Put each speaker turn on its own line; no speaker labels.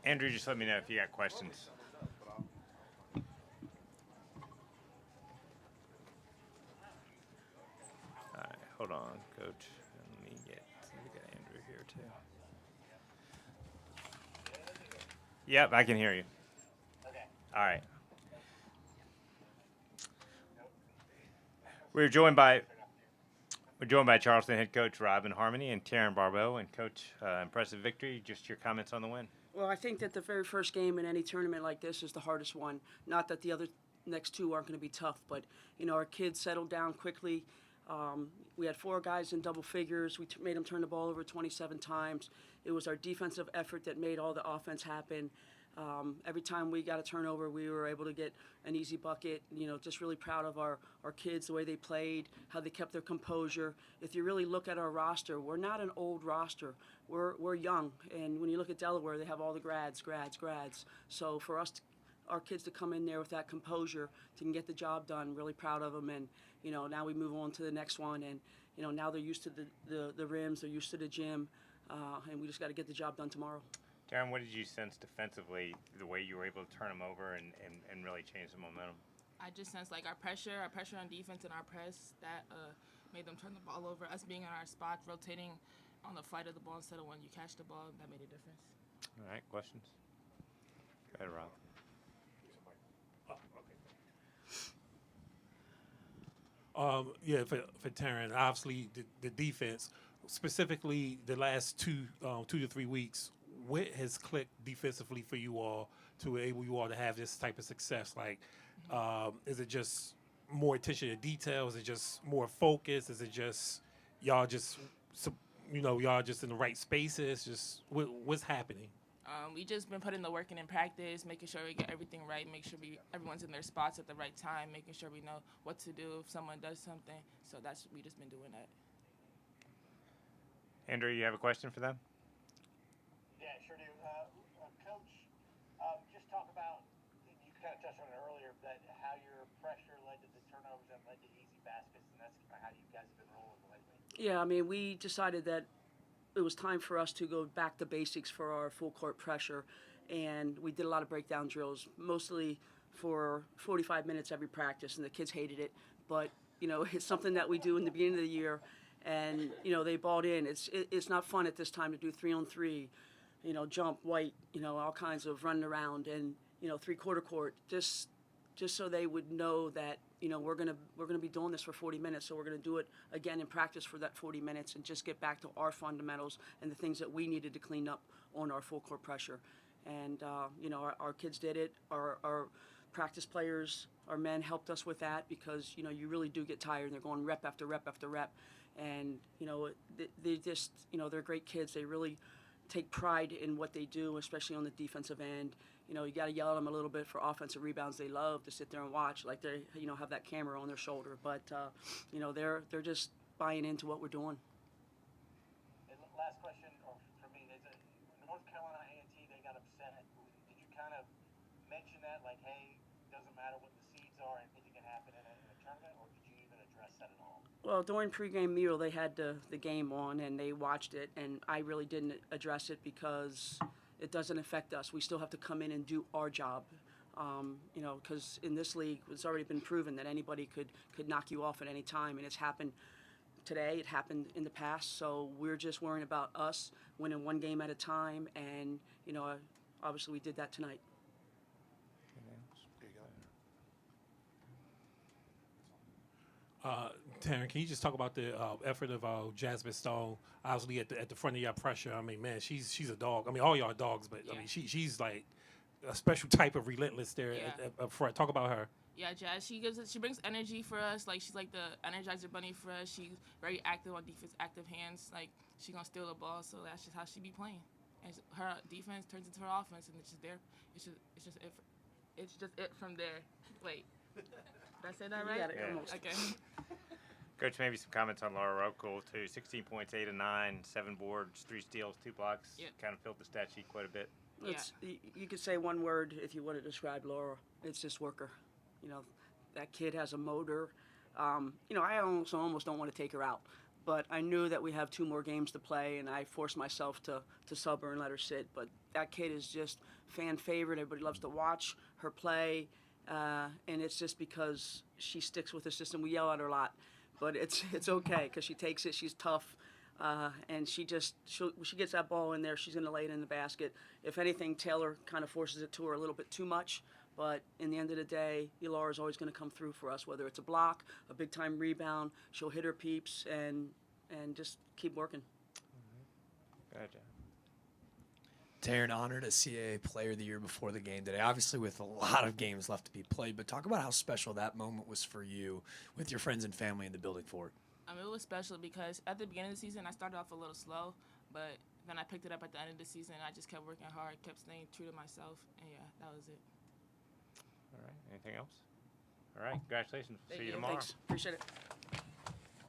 Andrew, just let me know if you got questions. All right, hold on, Coach. Let me get Andrew here too. Yep, I can hear you. All right. We're joined by Charleston head coach Robin Harmony and Taryn Barbeau. And coach, impressive victory. Just your comments on the win.
Well, I think that the very first game in any tournament like this is the hardest one. Not that the other next two aren't going to be tough, but our kids settled down quickly. We had 4 guys in double figures. We made them turn the ball over 27 times. It was our defensive effort that made all the offense happen. Every time we got a turnover, we were able to get an easy bucket. Just really proud of our kids, the way they played, how they kept their composure. If you really look at our roster, we're not an old roster. We're young, and when you look at Delaware, they have all the grads. So for us, our kids to come in there with that composure, to get the job done, really proud of them. And now we move on to the next one, and now they're used to the rims, they're used to the gym, and we just got to get the job done tomorrow.
Darren, what did you sense defensively, the way you were able to turn them over and really change the momentum?
I just sensed like our pressure on defense and our press that made them turn the ball over. Us being in our spot, rotating on the flight of the ball instead of when you catch the ball, that made a difference.
All right, questions? Go ahead, Rob.
Yeah, for Taryn, obviously the defense, specifically the last 2 to 3 weeks, what has clicked defensively for you all to enable you all to have this type of success? Like, is it just more attention to detail? Is it just more focus? Is it just y'all just y'all just in the right spaces? Just what's happening?
We just been putting the work in practice, making sure we get everything right, make sure everyone's in their spots at the right time, making sure we know what to do if someone does something. So we just been doing that.
Andrew, you have a question for them?
Yeah, sure do. Coach, just talk about, you kind of touched on it earlier, but how your pressure led to the turnovers and led to easy baskets, and that's how you guys have been rolling lately.
Yeah, I mean, we decided that it was time for us to go back to basics for our full court pressure, and we did a lot of breakdown drills, mostly for 45 minutes every practice, and the kids hated it, but it's something that we do in the beginning of the year, and they bought in. It's not fun at this time to do 3-on-3, jump, white, all kinds of running around, and 3-quarter court, just so they would know that we're gonna be doing this for 40 minutes, so we're gonna do it again in practice for that 40 minutes and just get back to our fundamentals and the things that we needed to clean up on our full court pressure. And our kids did it. Our practice players, our men helped us with that, because you really do get tired, and they're going rep after rep after rep, and they just they're great kids. They really take pride in what they do, especially on the defensive end. You got to yell at them a little bit for offensive rebounds. They love to sit there and watch, like they have that camera on their shoulder. But they're just buying into what we're doing.
And last question for me is, North Carolina A&T, they got upset. Did you kind of mention that, like, hey, doesn't matter what the seeds are, anything can happen in a tournament, or did you even address that at all?
Well, during pregame meal, they had the game on, and they watched it, and I really didn't address it because it doesn't affect us. We still have to come in and do our job, because in this league, it's already been proven that anybody could knock you off at any time, and it's happened today. It happened in the past, so we're just worrying about us winning one game at a time, and obviously we did that tonight.
Taryn, can you just talk about the effort of Jasmine Stone? Obviously, at the front of your pressure. I mean, man, she's a dog. I mean, all y'all are dogs, but I mean, she's like a special type of relentless there up front. Talk about her.
Yeah, Jazz. She brings energy for us. Like, she's like the energizer bunny for us. She's very active on defense, active hands. Like, she's gonna steal the ball, so that's just how she be playing. And her defense turns into her offense, and it's just there. It's just it from there. Wait. Did I say that right?
You got it, almost.
Okay.
Coach, maybe some comments on Laura Rokel, too. 16 points, 8 of 9, 7 boards, 3 steals, 2 blocks.
Yep.
Kind of filled the stat sheet quite a bit.
You could say one word if you want to describe Laura. It's just worker. That kid has a motor. I almost don't want to take her out, but I knew that we have 2 more games to play, and I forced myself to sub her and let her sit. But that kid is just fan favorite. Everybody loves to watch her play, and it's just because she sticks with the system. We yell at her a lot, but it's okay because she takes it. She's tough, and she gets that ball in there, she's going to lay it in the basket. If anything, Taylor kind of forces it to her a little bit too much. But in the end of the day, Elara's always going to come through for us, whether it's a block, a big-time rebound. She'll hit her peeps and just keep working.
Gotcha.
Taryn, honored as CAA Player of the Year before the game today, obviously with a lot of games left to be played, but talk about how special that moment was for you with your friends and family in the building for it.
It was special because at the beginning of the season, I started off a little slow, but then I picked it up at the end of the season. I just kept working hard, kept staying true to myself, and yeah, that was it.
All right. Anything else? All right. Congratulations. See you tomorrow.
Thanks. Appreciate it.